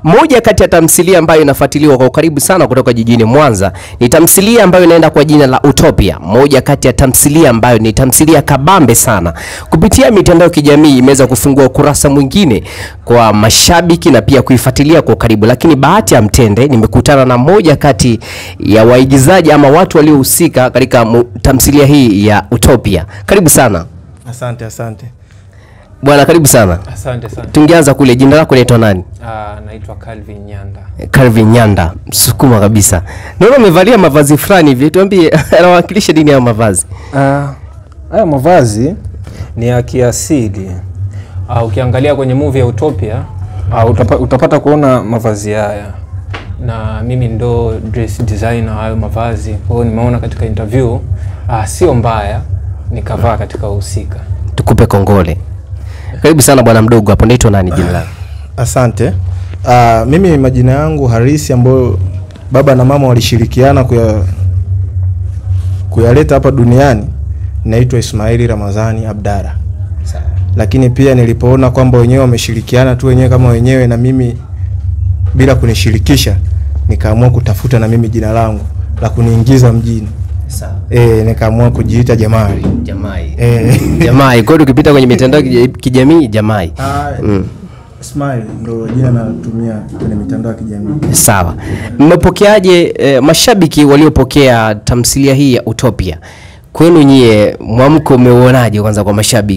Moja kati ya tamthilia ambayo inafuatiliwa kwa ukaribu sana kutoka jijini Mwanza ni tamthilia ambayo inaenda kwa jina la Utopia. Moja kati ya tamthilia ambayo ni tamthilia kabambe sana. Kupitia mitandao ya kijamii imeweza kufungua ukurasa mwingine kwa mashabiki na pia kuifuatilia kwa ukaribu. Lakini bahati ya mtende nimekutana na moja kati ya waigizaji ama watu waliohusika katika tamthilia hii ya Utopia. Karibu sana. Asante. Bwana karibu sana. Asante. Tungeanza kule, jina lako unaitwa nani? Naitwa Calvin Nyanda. Calvin Nyanda, Msukuma kabisa. Naona umevalia mavazi fulani hivi, tuambie anawakilisha nini haya mavazi? Haya mavazi ni ya kiasili. Ukiangalia kwenye movie ya Utopia, utapata kuona mavazi haya. Na mimi ndo dress designer hayo mavazi. Kwa hiyo nimeona katika interview sio mbaya nikavaa katika uhusika. Tukupe kongole. Karibu sana bwana mdogo, hapo naitwa nani jina lako? Asante. Mimi majina yangu halisi ambayo baba na mama walishirikiana kuyaleta hapa duniani naitwa Ismaili Ramadhani Abdalla. Lakini pia nilipoona kwamba wenyewe wameshirikiana tu wenyewe kama wenyewe na mimi bila kunishirikisha, nikaamua kutafuta na mimi jina langu la kuniingiza mjini. Sawa. Nikaamua kujiita Jamai. Jamai. Kwa hiyo ukipita kwenye mitandao ya kijamii Jamai. Smile ndo jina natumia kwenye mitandao ya kijamii. Sawa. Mmepokeaje mashabiki waliopokea tamthilia hii ya Utopia? Kwenu nyie mwamko umeuonaje kwanza kwa mashabiki?